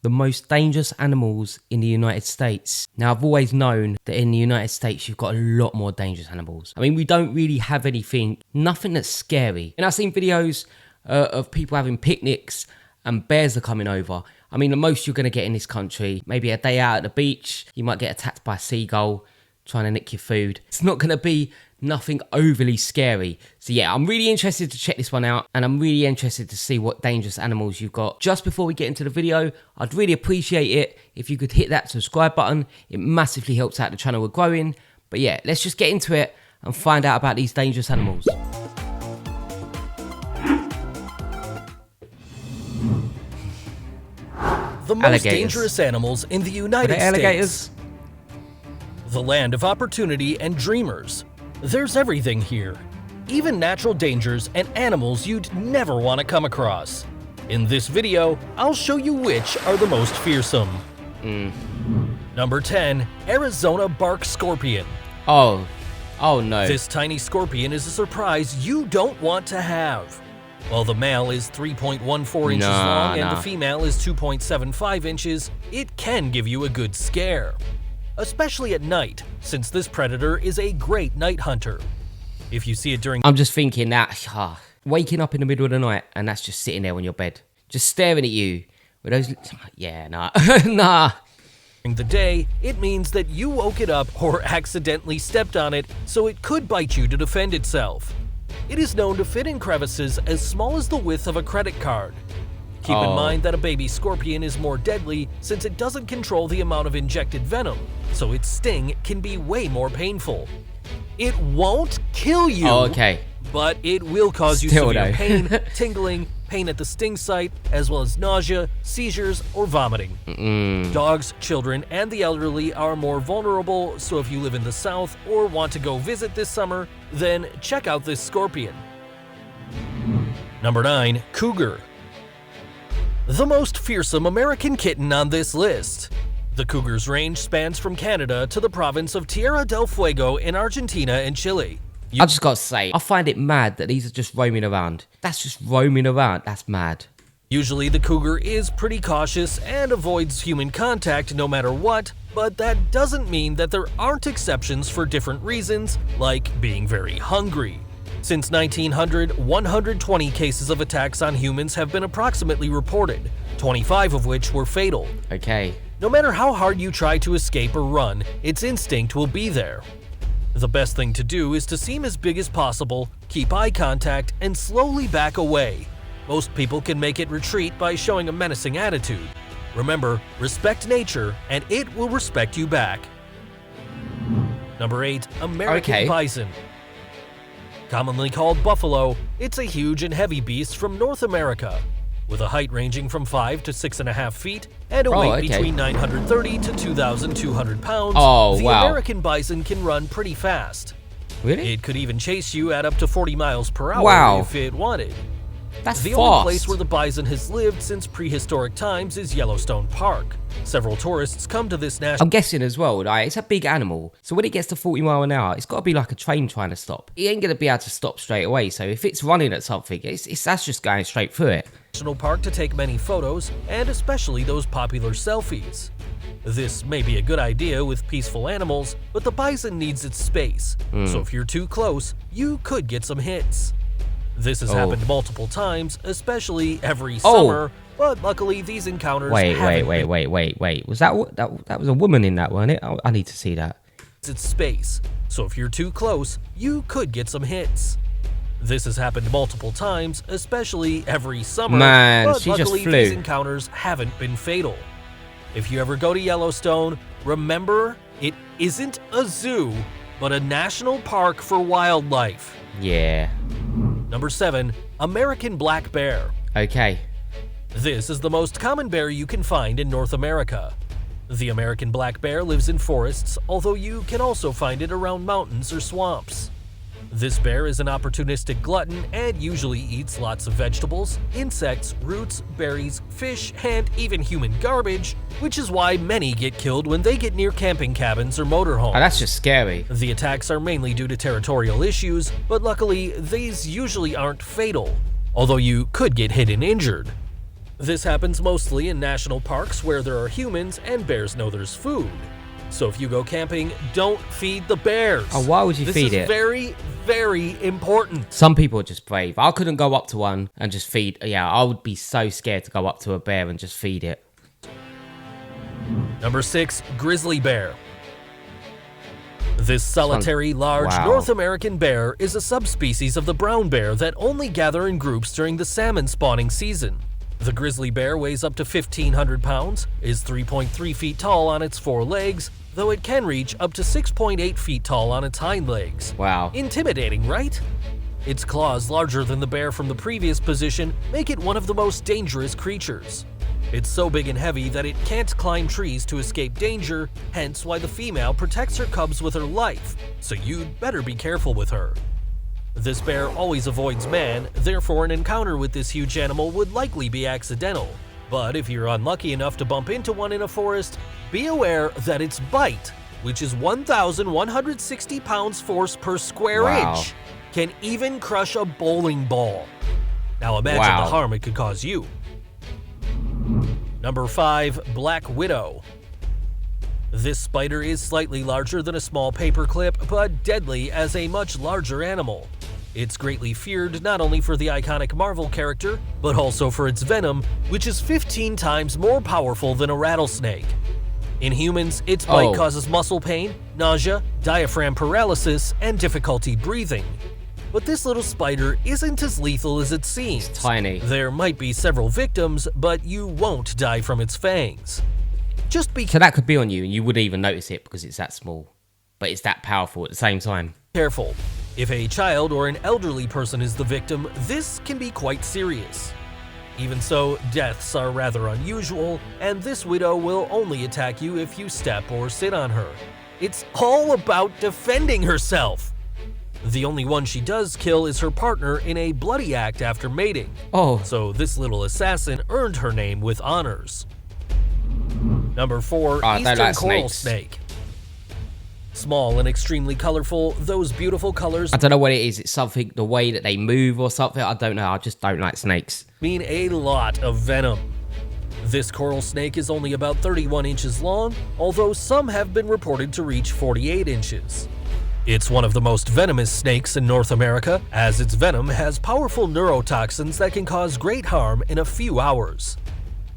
the most dangerous animals in the United States. Now, I've always known that in the United States, you've got a lot more dangerous animals. I mean, we don't really have nothing that's scary. And I've seen videos of people having picnics and bears are coming over. I mean, the most you're going to get in this country, maybe a day out at the beach, you might get attacked by a seagull trying to nick your food. It's not going to be nothing overly scary. So yeah, I'm really interested to check this one out, and I'm really interested to see what dangerous animals you've got. Just before we get into the video, I'd really appreciate it if you could hit that subscribe button. It massively helps out the channel we're growing. But yeah, let's just get into it and find out about these dangerous animals. The most dangerous animals in the United States. The land of opportunity and dreamers. There's everything here. Even natural dangers and animals you'd never want to come across. In this video, I'll show you which are the most fearsome. Number 10. Arizona bark scorpion. Oh no. This tiny scorpion is a surprise you don't want to have. While the male is 3.14 inches long and the female is 2.75 inches, it can give you a good scare. Especially at night, since this predator is a great night hunter. If you see it during— I'm just thinking that, waking up in the middle of the night and that's just sitting there on your bed, just staring at you with those— yeah, nah. Nah. During the day, it means that you woke it up or accidentally stepped on it, so it could bite you to defend itself. It is known to fit in crevices as small as the width of a credit card. Keep in mind that a baby scorpion is more deadly since it doesn't control the amount of injected venom, so its sting can be way more painful. It won't kill you, but it will cause you severe pain, tingling, pain at the sting site, as well as nausea, seizures, or vomiting. Dogs, children, and the elderly are more vulnerable, so if you live in the South or want to go visit this summer, then check out this scorpion. Number 9. Cougar. The most fearsome American kitten on this list. The cougar's range spans from Canada to the province of Tierra del Fuego in Argentina and Chile. I just gotta say, I find it mad that these are just roaming around. That's just roaming around. That's mad. Usually the cougar is pretty cautious and avoids human contact no matter what, but that doesn't mean that there aren't exceptions for different reasons, like being very hungry. Since 1900, 120 cases of attacks on humans have been approximately reported, 25 of which were fatal. No matter how hard you try to escape or run, its instinct will be there. The best thing to do is to seem as big as possible, keep eye contact, and slowly back away. Most people can make it retreat by showing a menacing attitude. Remember, respect nature, and it will respect you back. Number 8. American Bison. Commonly called buffalo, it's a huge and heavy beast from North America. With a height ranging from 5 to 6.5 feet and a weight between 930 to 2,200 pounds, the American bison can run pretty fast. Really? It could even chase you at up to 40 miles per hour if it wanted. That's the only place where the bison has lived since prehistoric times is Yellowstone Park. Several tourists come to this national— I'm guessing as well, right? It's a big animal, so when it gets to 40 miles an hour, it's got to be like a train trying to stop. It ain't going to be able to stop straight away, so if it's running at something, that's just going straight through it. National Park to take many photos, and especially those popular selfies. This may be a good idea with peaceful animals, but the bison needs its space, so if you're too close, you could get some hits. This has happened multiple times, especially every summer, but luckily these encounters Wait. Was that was a woman in that, wasn't it? I need to see that. It's space, so if you're too close, you could get some hits. This has happened multiple times, especially every summer, but luckily these encounters haven't been fatal. If you ever go to Yellowstone, remember, it isn't a zoo, but a national park for wildlife. Yeah. Number 7. American black bear. This is the most common bear you can find in North America. The American black bear lives in forests, although you can also find it around mountains or swamps. This bear is an opportunistic glutton and usually eats lots of vegetables, insects, roots, berries, fish, and even human garbage, which is why many get killed when they get near camping cabins or motorhomes. Oh, that's just scary. The attacks are mainly due to territorial issues, but luckily, these usually aren't fatal, although you could get hit and injured. This happens mostly in national parks where there are humans and bears know there's food. So if you go camping, don't feed the bears. Oh, why would you feed it? This is very, very important. Some people are just brave. I couldn't go up to one and just feed. Yeah, I would be so scared to go up to a bear and just feed it. Number 6, Grizzly Bear. This solitary, large wow. North American bear is a subspecies of the brown bear that only gather in groups during the salmon spawning season. The grizzly bear weighs up to 1,500 pounds, is 3.3 feet tall on its 4 legs, though it can reach up to 6.8 feet tall on its hind legs. Wow. Intimidating, right? Its claws, larger than the bear from the previous position, make it one of the most dangerous creatures. It's so big and heavy that it can't climb trees to escape danger, hence why the female protects her cubs with her life, so you'd better be careful with her. This bear always avoids man, therefore an encounter with this huge animal would likely be accidental. But if you're unlucky enough to bump into one in a forest, be aware that its bite, which is 1,160 pounds force per square inch, can even crush a bowling ball. Now imagine the harm it could cause you. Number 5, Black Widow. This spider is slightly larger than a small paperclip, but deadly as a much larger animal. It's greatly feared not only for the iconic Marvel character, but also for its venom, which is 15 times more powerful than a rattlesnake. In humans, its bite causes muscle pain, nausea, diaphragm paralysis, and difficulty breathing. But this little spider isn't as lethal as it seems. It's tiny. There might be several victims, but you won't die from its fangs. Just be So that could be on you and you wouldn't even notice it because it's that small. But it's that powerful at the same time. careful. If a child or an elderly person is the victim, this can be quite serious. Even so, deaths are rather unusual, and this widow will only attack you if you step or sit on her. It's all about defending herself. The only one she does kill is her partner in a bloody act after mating. So this little assassin earned her name with honors. Number 4, Eastern Coral Snake. Small and extremely colorful, those beautiful colors I don't know what it is. It's something, the way that they move or something. I don't know. I just don't like snakes. mean a lot of venom. This coral snake is only about 31 inches long, although some have been reported to reach 48 inches. It's one of the most venomous snakes in North America, as its venom has powerful neurotoxins that can cause great harm in a few hours.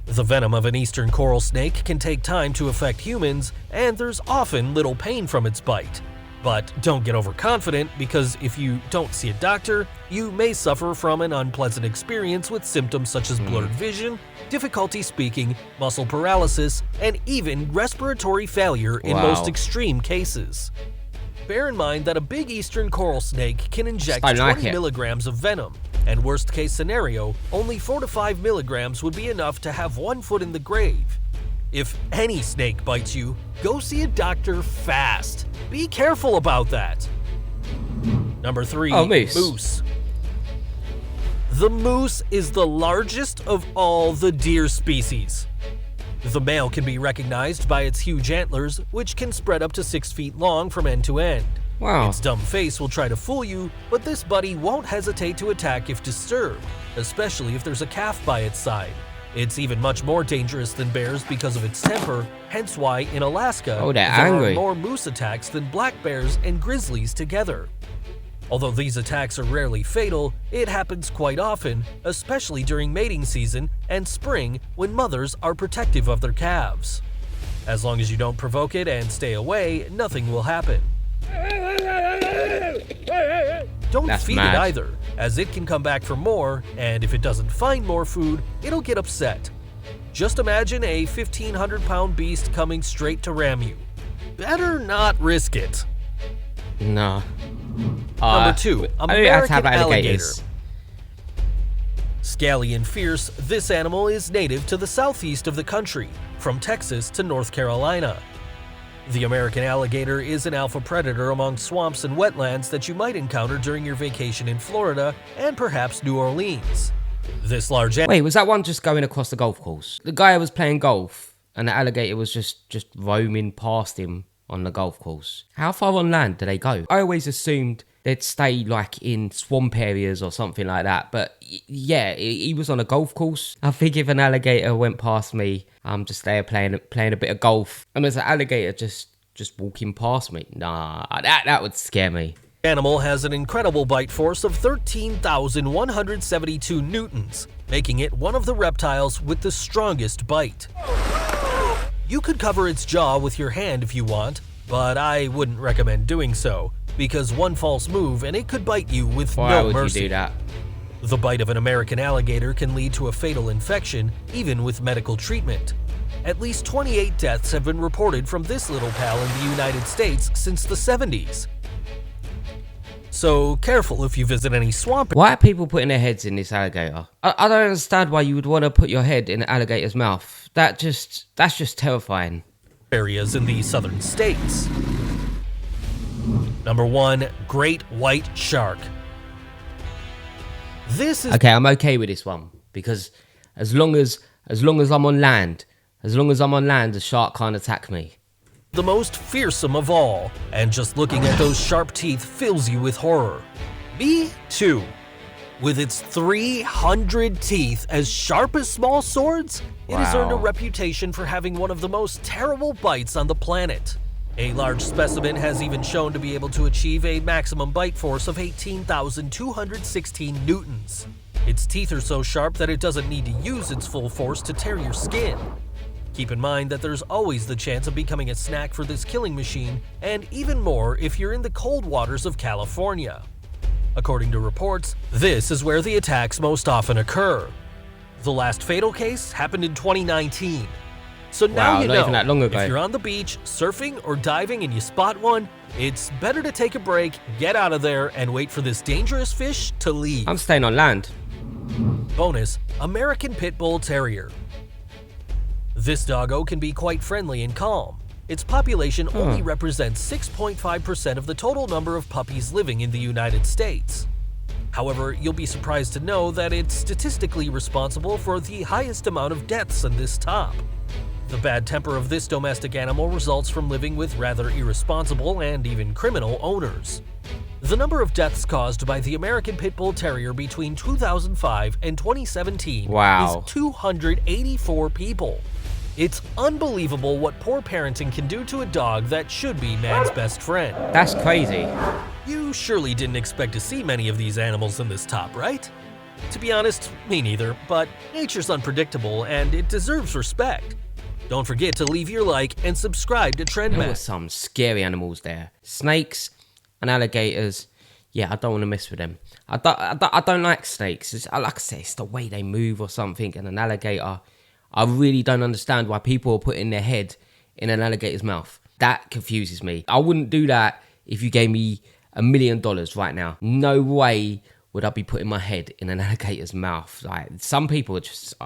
The venom of an eastern coral snake can take time to affect humans, and there's often little pain from its bite. But don't get overconfident, because if you don't see a doctor, you may suffer from an unpleasant experience with symptoms such as blurred vision, difficulty speaking, muscle paralysis, and even respiratory failure in most extreme cases. Bear in mind that a big eastern coral snake can inject 20 milligrams of venom, and worst case scenario, only 4 to 5 milligrams would be enough to have one foot in the grave. If any snake bites you, go see a doctor fast. Be careful about that. Number 3, moose. The moose is the largest of all the deer species. The male can be recognized by its huge antlers, which can spread up to 6 feet long from end to end. Its dumb face will try to fool you, but this buddy won't hesitate to attack if disturbed, especially if there's a calf by its side. It's even much more dangerous than bears because of its temper, hence why in Alaska, there are more moose attacks than black bears and grizzlies together. Although these attacks are rarely fatal, it happens quite often, especially during mating season and spring when mothers are protective of their calves. As long as you don't provoke it and stay away, nothing will happen. Don't feed it either, as it can come back for more, and if it doesn't find more food, it'll get upset. Just imagine a 1,500-pound beast coming straight to ram you. Better not risk it. No. Number 2, American Alligator. Scaly and fierce, this animal is native to the southeast of the country, from Texas to North Carolina. The American alligator is an alpha predator among swamps and wetlands that you might encounter during your vacation in Florida and perhaps New Orleans. This large Wait, was that one just going across the golf course? The guy was playing golf and the alligator was just roaming past him on the golf course. How far on land do they go? I always assumed they'd stay like in swamp areas or something like that. But yeah, he was on a golf course. I think if an alligator went past me, I'm just there playing a bit of golf, and there's an alligator just walking past me. Nah, that would scare me. The animal has an incredible bite force of 13,172 newtons, making it one of the reptiles with the strongest bite. You could cover its jaw with your hand if you want, but I wouldn't recommend doing so, because one false move and it could bite you with Why no would mercy. you do that? The bite of an American alligator can lead to a fatal infection, even with medical treatment. At least 28 deaths have been reported from this little pal in the United States since the 70s. So careful if you visit any swamp Why are people putting their heads in this alligator? I don't understand why you would want to put your head in an alligator's mouth. That's just terrifying. areas in the southern states. Number 1, Great White Shark. This is Okay, I'm okay with this one because as long as I'm on land, the shark can't attack me. the most fearsome of all, and just looking at those sharp teeth fills you with horror. Me too. With its 300 teeth as sharp as small swords, it has earned a Wow. reputation for having one of the most terrible bites on the planet. A large specimen has even shown to be able to achieve a maximum bite force of 18,216 newtons. Its teeth are so sharp that it doesn't need to use its full force to tear your skin. Keep in mind that there's always the chance of becoming a snack for this killing machine, and even more if you're in the cold waters of California. According to reports, this is where the attacks most often occur. The last fatal case happened in 2019. So now Wow, you not know, even that long ago. if you're on the beach, surfing, or diving and you spot one, it's better to take a break, get out of there, and wait for this dangerous fish to leave. I'm staying on land. Bonus, American Pit Bull Terrier. This doggo can be quite friendly and calm. Its population only represents 6.5% of the total number of puppies living in the United States. However, you'll be surprised to know that it's statistically responsible for the highest amount of deaths in this top. The bad temper of this domestic animal results from living with rather irresponsible and even criminal owners. The number of deaths caused by the American Pit Bull Terrier between 2005 and 2017 Wow. is 284 people. It's unbelievable what poor parenting can do to a dog that should be man's best friend. That's crazy. You surely didn't expect to see many of these animals in this top, right? To be honest, me neither, but nature's unpredictable and it deserves respect. Don't forget to leave your like and subscribe to There were TrendMap. some scary animals there. Snakes and alligators. Yeah, I don't want to mess with them. I don't like snakes. Like I say, it's the way they move or something. And an alligator, I really don't understand why people are putting their head in an alligator's mouth. That confuses me. I wouldn't do that if you gave me $1 million right now. No way would I be putting my head in an alligator's mouth. Like, some people are just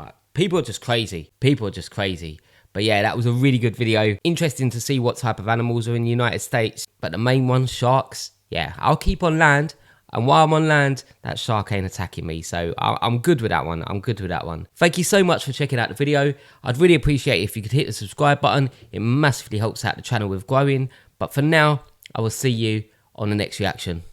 crazy. People are just crazy. But yeah, that was a really good video. Interesting to see what type of animals are in the United States. But the main one, sharks. Yeah, I'll keep on land. And while I'm on land, that shark ain't attacking me. So I'm good with that one. I'm good with that one. Thank you so much for checking out the video. I'd really appreciate it if you could hit the subscribe button. It massively helps out the channel with growing. But for now, I will see you on the next reaction.